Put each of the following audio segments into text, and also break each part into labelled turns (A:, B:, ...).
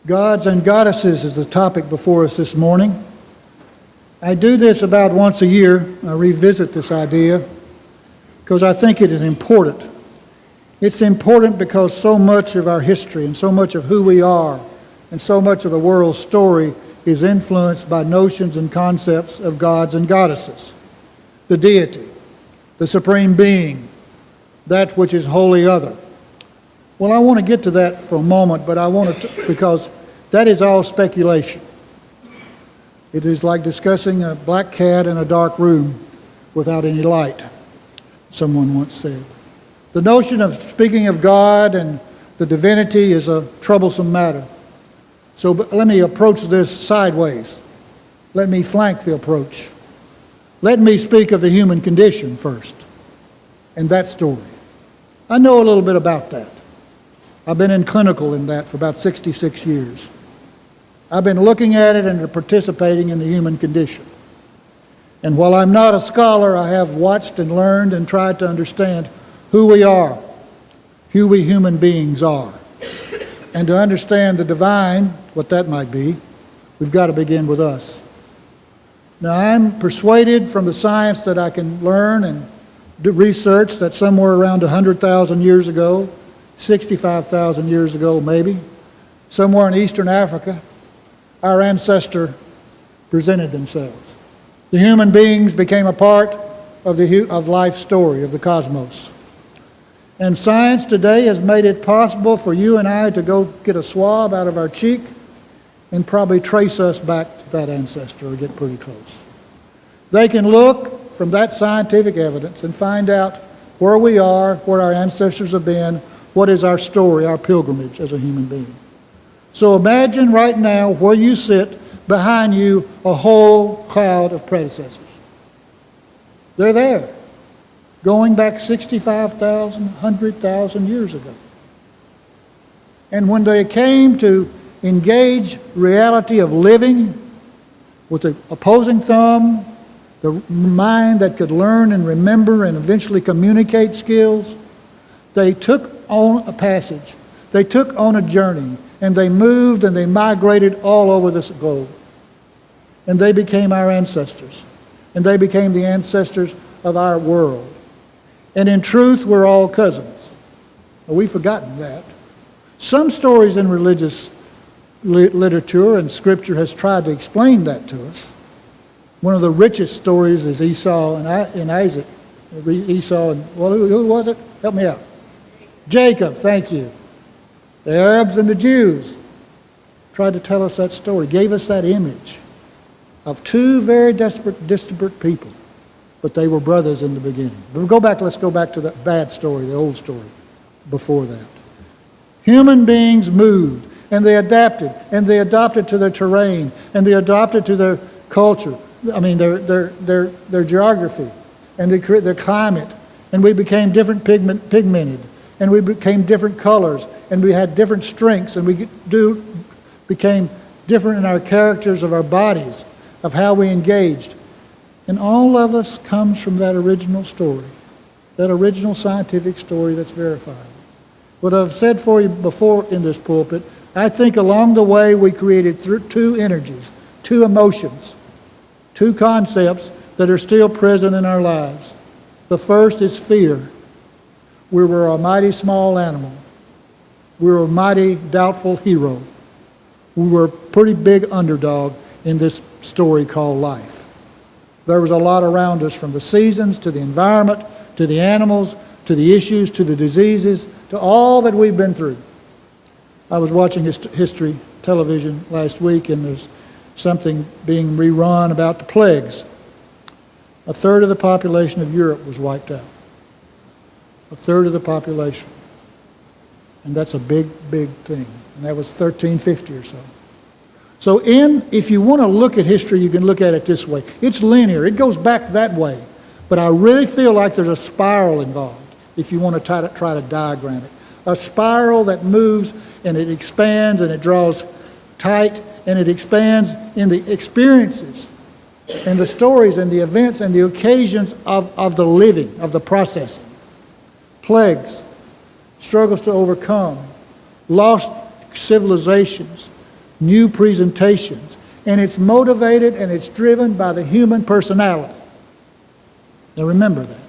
A: Gods and goddesses is the topic before us this morning. I do this about once a year. I revisit this idea because I think it is important. It's important because so much of our history and so much of who we are and so much of the world's story is influenced by notions and concepts of gods and goddesses. The deity, the supreme being, that which is wholly other. Well, I want to get to that for a moment, but I want to, because that is all speculation. It is like discussing a black cat in a dark room without any light, someone once said. The notion of speaking of God and the divinity is a troublesome matter. So let me approach this sideways. Let me flank the approach. Let me speak of the human condition first, and that story. I know a little bit about that. I've been in clinical in that for about 66 years. I've been looking at it and participating in the human condition. And while I'm not a scholar, I have watched and learned and tried to understand who we are, who we human beings are. And to understand the divine, what that might be, we've got to begin with us. Now, I'm persuaded from the science that I can learn and do research that somewhere around 100,000 years ago, 65,000 years ago maybe, somewhere in Eastern Africa, our ancestor presented themselves. The human beings became a part of life's story, of the cosmos. And science today has made it possible for you and I to go get a swab out of our cheek and probably trace us back to that ancestor or get pretty close. They can look from that scientific evidence and find out where we are, where our ancestors have been, what is our story, our pilgrimage as a human being. So imagine right now where you sit, behind you a whole cloud of predecessors. They're there, going back 65,000, 100,000 years ago. And when they came to engage reality of living with the opposing thumb, the mind that could learn and remember and eventually communicate skills, they took on a passage, they took on a journey, and they moved and they migrated all over this globe. And they became our ancestors. And they became the ancestors of our world. And in truth, we're all cousins. Well, we've forgotten that. Some stories in religious literature and scripture has tried to explain that to us. One of the richest stories is Esau and Isaac. Esau and, well, who was it? Help me out. Jacob, thank you. The Arabs and the Jews tried to tell us that story, gave us that image of two very disparate people, but they were brothers in the beginning. But let's go back to the bad story, the old story before that. Human beings moved, and they adapted to their terrain, and they adapted to their culture, their geography, and their climate, and we became different pigmented, and we became different colors, and we had different strengths, and we became different in our characters of our bodies, of how we engaged. And all of us comes from that original story, that original scientific story that's verified. What I've said for you before in this pulpit, I think along the way we created two energies, two emotions, two concepts that are still present in our lives. The first is fear. We were a mighty small animal. We were a mighty doubtful hero. We were a pretty big underdog in this story called life. There was a lot around us, from the seasons to the environment, to the animals, to the issues, to the diseases, to all that we've been through. I was watching history television last week, and there's something being rerun about the plagues. A third of the population of Europe was wiped out. A third of the population. And that's a big, big thing. And that was 1350 or so. So if you want to look at history, you can look at it this way. It's linear. It goes back that way. But I really feel like there's a spiral involved, if you want to try to diagram it. A spiral that moves and it expands and it draws tight and it expands in the experiences and the stories and the events and the occasions of the living, of the processing. Plagues, struggles to overcome, lost civilizations, new presentations, and it's motivated and it's driven by the human personality. Now remember that.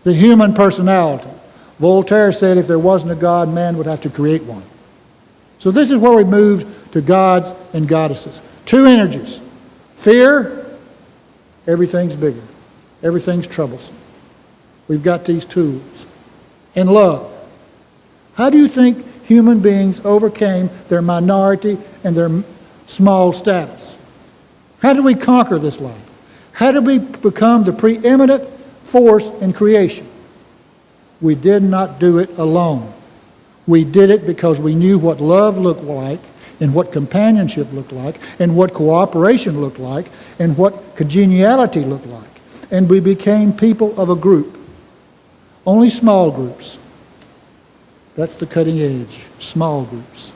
A: The human personality. Voltaire said if there wasn't a God, man would have to create one. So this is where we moved to gods and goddesses. Two energies. Fear, everything's bigger. Everything's troublesome. We've got these tools. And love. How do you think human beings overcame their minority and their small status? How did we conquer this life? How did we become the preeminent force in creation? We did not do it alone. We did it because we knew what love looked like, and what companionship looked like, and what cooperation looked like, and what congeniality looked like. And we became people of a group. Only small groups. That's the cutting edge. Small groups.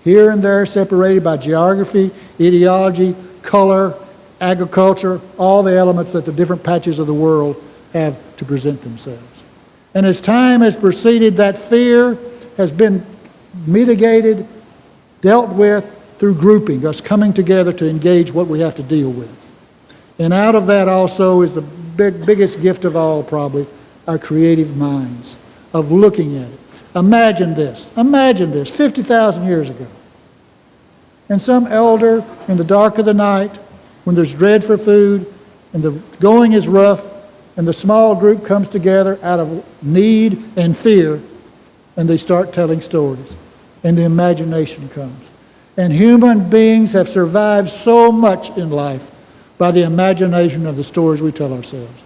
A: Here and there separated by geography, ideology, color, agriculture, all the elements that the different patches of the world have to present themselves. And as time has proceeded, that fear has been mitigated, dealt with through grouping, us coming together to engage what we have to deal with. And out of that also is the biggest gift of all, probably, our creative minds of looking at it. Imagine this, 50,000 years ago. And some elder in the dark of the night, when there's dread for food, and the going is rough, and the small group comes together out of need and fear, and they start telling stories, and the imagination comes. And human beings have survived so much in life by the imagination of the stories we tell ourselves.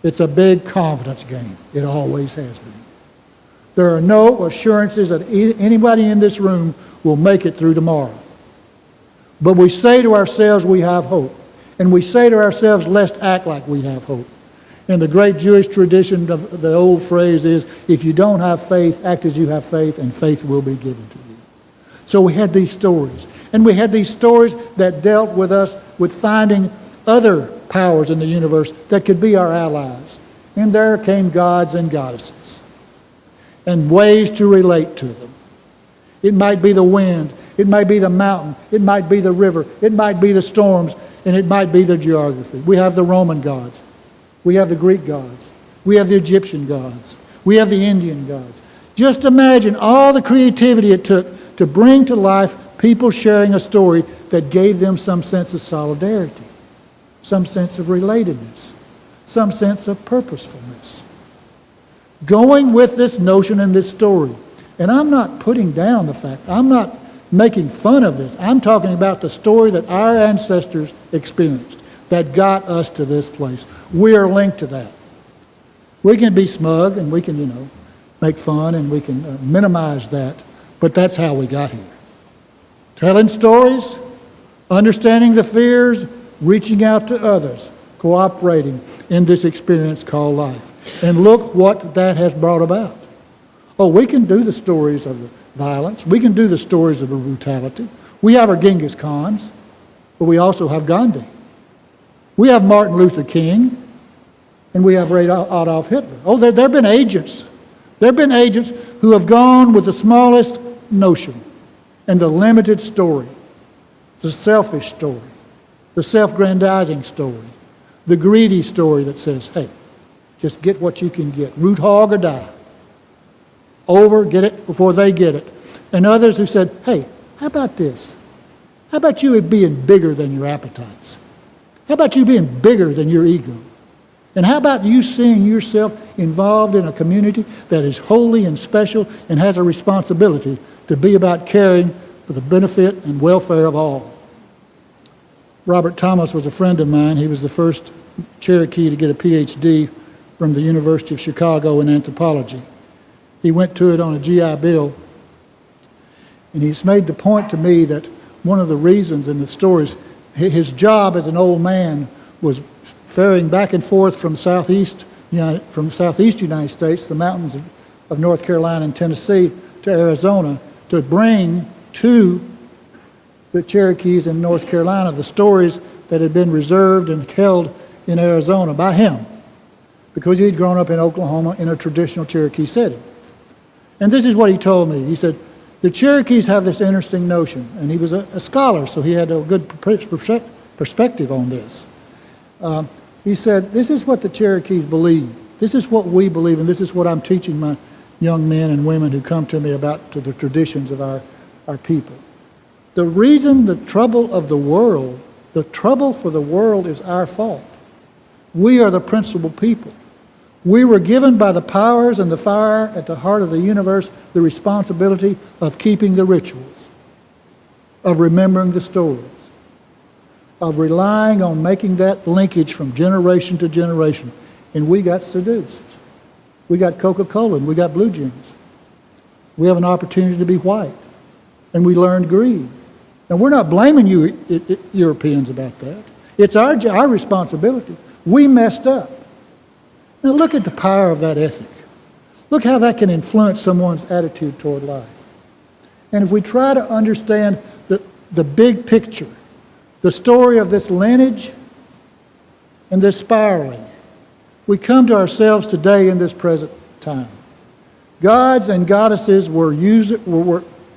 A: It's a big confidence game. It always has been. There are no assurances that anybody in this room will make it through tomorrow. But we say to ourselves we have hope. And we say to ourselves, let's act like we have hope. And the great Jewish tradition of the old phrase is, if you don't have faith, act as you have faith, and faith will be given to you. So we had these stories. And we had these stories that dealt with us with finding other powers in the universe that could be our allies. And there came gods and goddesses and ways to relate to them. It might be the wind. It might be the mountain. It might be the river. It might be the storms. And it might be the geography. We have the Roman gods. We have the Greek gods. We have the Egyptian gods. We have the Indian gods. Just imagine all the creativity it took to bring to life people sharing a story that gave them some sense of solidarity, some sense of relatedness, some sense of purposefulness. Going with this notion and this story. And I'm not putting down the fact, I'm not making fun of this. I'm talking about the story that our ancestors experienced that got us to this place. We are linked to that. We can be smug and we can, make fun and we can minimize that, but that's how we got here. Telling stories, understanding the fears, reaching out to others, cooperating in this experience called life. And look what that has brought about. Oh, we can do the stories of the violence. We can do the stories of the brutality. We have our Genghis Khans, but we also have Gandhi. We have Martin Luther King, and we have Adolf Hitler. Oh, there have been agents. There have been agents who have gone with the smallest notion and the limited story, the selfish story, the self-grandizing story, the greedy story that says, hey, just get what you can get. Root hog or die. Get it before they get it. And others who said, hey, how about this? How about you being bigger than your appetites? How about you being bigger than your ego? And how about you seeing yourself involved in a community that is holy and special and has a responsibility to be about caring for the benefit and welfare of all? Robert Thomas was a friend of mine. He was the first Cherokee to get a PhD from the University of Chicago in anthropology. He went to it on a GI Bill, and he's made the point to me that one of the reasons in the stories, his job as an old man was ferrying back and forth from southeast United States, the mountains of North Carolina and Tennessee, to Arizona, to bring to the Cherokees in North Carolina the stories that had been reserved and held in Arizona by him, because he'd grown up in Oklahoma in a traditional Cherokee setting. And this is what he told me. He said, The Cherokees have this interesting notion, and he was a scholar, so he had a good perspective on this. He said, this is what the Cherokees believe. This is what we believe, and this is what I'm teaching my young men and women who come to me about to the traditions of our people. The reason the trouble for the world is our fault. We are the principal people. We were given by the powers and the fire at the heart of the universe the responsibility of keeping the rituals, of remembering the stories, of relying on making that linkage from generation to generation. And we got seduced. We got Coca-Cola and we got blue jeans. We have an opportunity to be white. And we learned greed. Now, we're not blaming you Europeans about that. It's our responsibility. We messed up. Now, look at the power of that ethic. Look how that can influence someone's attitude toward life. And if we try to understand the big picture, the story of this lineage and this spiraling, we come to ourselves today in this present time. Gods and goddesses were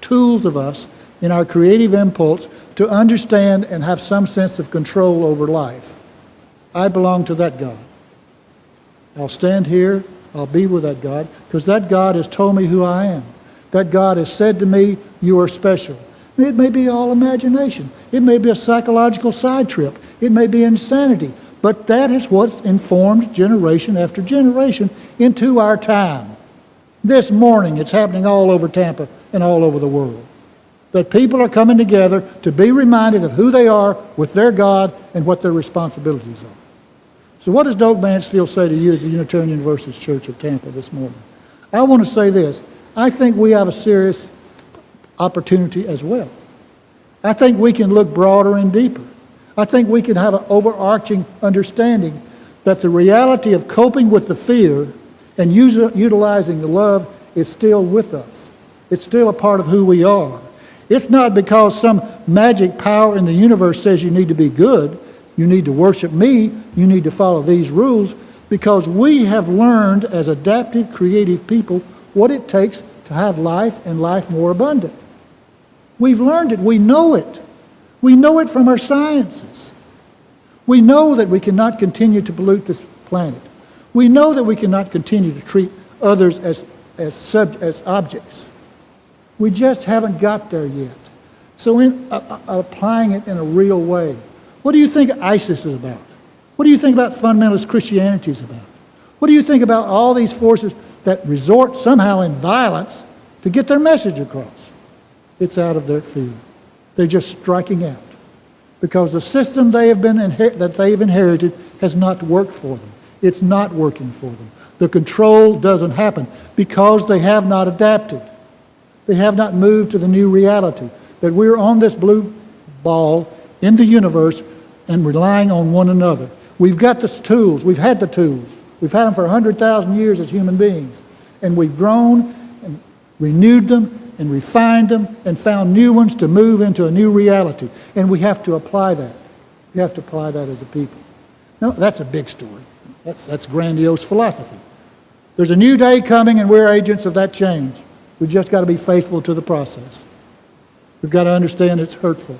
A: tools of us in our creative impulse to understand and have some sense of control over life. I belong to that God. I'll stand here, I'll be with that God, because that God has told me who I am. That God has said to me, you are special. It may be all imagination. It may be a psychological side trip. It may be insanity. But that is what's informed generation after generation into our time. This morning, it's happening all over Tampa and all over the world. That people are coming together to be reminded of who they are with their God and what their responsibilities are. So what does Doak Mansfield say to you as the Unitarian Universalist Church of Tampa this morning? I want to say this. I think we have a serious opportunity as well. I think we can look broader and deeper. I think we can have an overarching understanding that the reality of coping with the fear and utilizing the love is still with us. It's still a part of who we are. It's not because some magic power in the universe says you need to be good, you need to worship me, you need to follow these rules, because we have learned as adaptive, creative people what it takes to have life and life more abundant. We've learned it. We know it. We know it from our sciences. We know that we cannot continue to pollute this planet. We know that we cannot continue to treat others as objects. We just haven't got there yet. So applying it in a real way. What do you think ISIS is about? What do you think about fundamentalist Christianity is about? What do you think about all these forces that resort somehow in violence to get their message across? It's out of their field. They're just striking out because the system that they've inherited has not worked for them. It's not working for them. The control doesn't happen because they have not adapted. They have not moved to the new reality that we're on this blue ball in the universe and relying on one another. We've got the tools. We've had the tools. We've had them for 100,000 years as human beings. And we've grown and renewed them and refined them and found new ones to move into a new reality. And we have to apply that. We have to apply that as a people. Now, that's a big story. That's grandiose philosophy. There's a new day coming and we're agents of that change. We've just got to be faithful to the process. We've got to understand it's hurtful.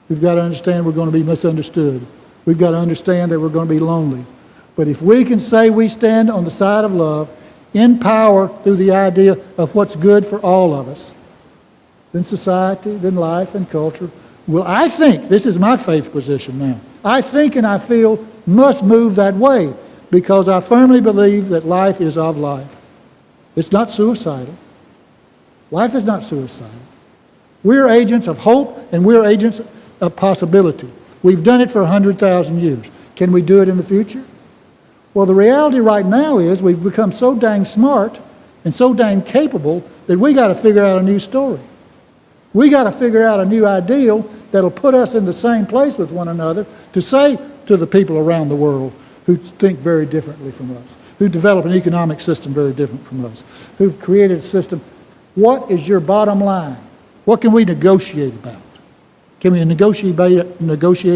A: We've got to understand we're going to be misunderstood. We've got to understand that we're going to be lonely. But if we can say we stand on the side of love, in power through the idea of what's good for all of us, then society, then life and culture, well, I think, this is my faith position now, I think and I feel must move that way because I firmly believe that life is of life. It's not suicidal. Life is not suicidal. We're agents of hope and we're agents of possibility. We've done it for 100,000 years. Can we do it in the future? Well, the reality right now is we've become so dang smart and so dang capable that we got to figure out a new story. We got to figure out a new ideal that'll put us in the same place with one another to say to the people around the world who think very differently from us, who develop an economic system very different from us, who've created a system. What is your bottom line? What can we negotiate about? Can we negotiate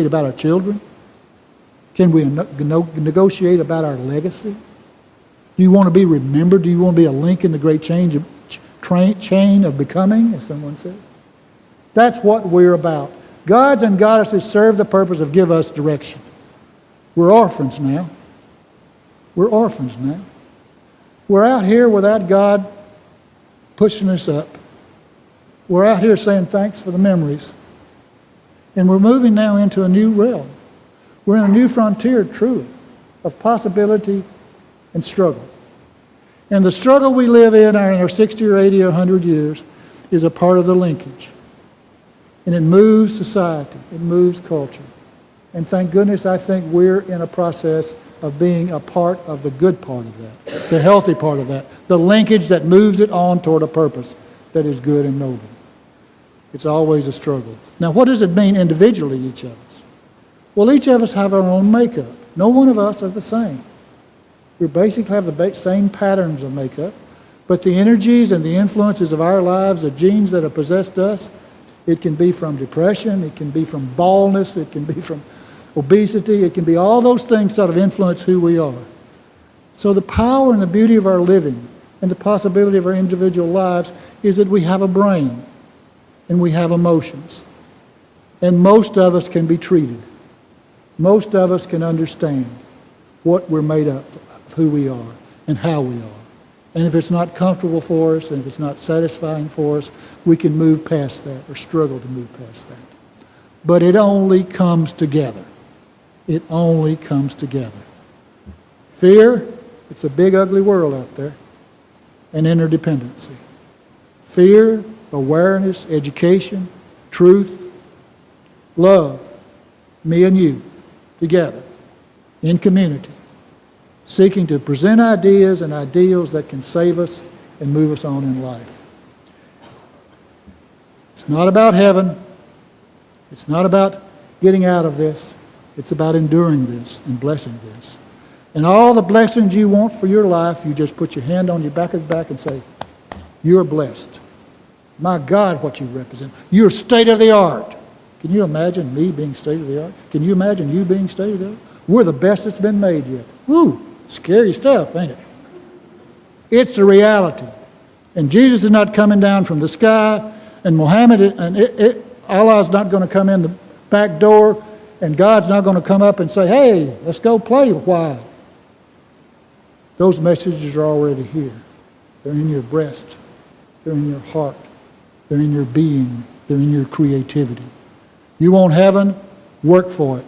A: about our children? Can we negotiate about our legacy? Do you want to be remembered? Do you want to be a link in the great chain of becoming, as someone said. That's what we're about. Gods and goddesses serve the purpose of give us direction. We're orphans now. We're orphans now. We're out here without God pushing us up. We're out here saying thanks for the memories. And we're moving now into a new realm. We're in a new frontier, truly, of possibility and struggle. And the struggle we live in our 60 or 80 or 100 years is a part of the linkage. And it moves society. It moves culture. And thank goodness I think we're in a process of being a part of the good part of that, the healthy part of that, the linkage that moves it on toward a purpose that is good and noble. It's always a struggle. Now, what does it mean individually, each of us? Well, each of us have our own makeup. No one of us are the same. We basically have the same patterns of makeup, but the energies and the influences of our lives, the genes that have possessed us, it can be from depression, it can be from baldness, it can be from obesity, it can be all those things sort of influence who we are. So the power and the beauty of our living and the possibility of our individual lives is that we have a brain and we have emotions. And most of us can be treated. Most of us can understand what we're made up of, who we are and how we are. And if it's not comfortable for us and if it's not satisfying for us, we can move past that or struggle to move past that. But it only comes together. It only comes together. Fear, it's a big ugly world out there, and interdependency. Fear, awareness, education, truth, love, me and you, together, in community, seeking to present ideas and ideals that can save us and move us on in life. It's not about heaven. It's not about getting out of this. It's about enduring this and blessing this. And all the blessings you want for your life, you just put your hand on your back of the back and say, you're blessed. My God, what you represent. You're state of the art. Can you imagine me being state of the art? Can you imagine you being state of the art? We're the best that's been made yet. Woo, scary stuff, ain't it? It's the reality. And Jesus is not coming down from the sky, and Muhammad, Allah's not going to come in the back door, and God's not going to come up and say, hey, let's go play a while. Those messages are already here. They're in your breast. They're in your heart. They're in your being. They're in your creativity. You want heaven? Work for it.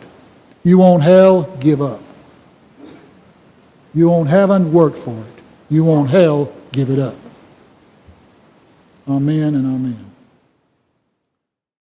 A: You want hell? Give up. You want heaven? Work for it. You want hell? Give it up. Amen and amen.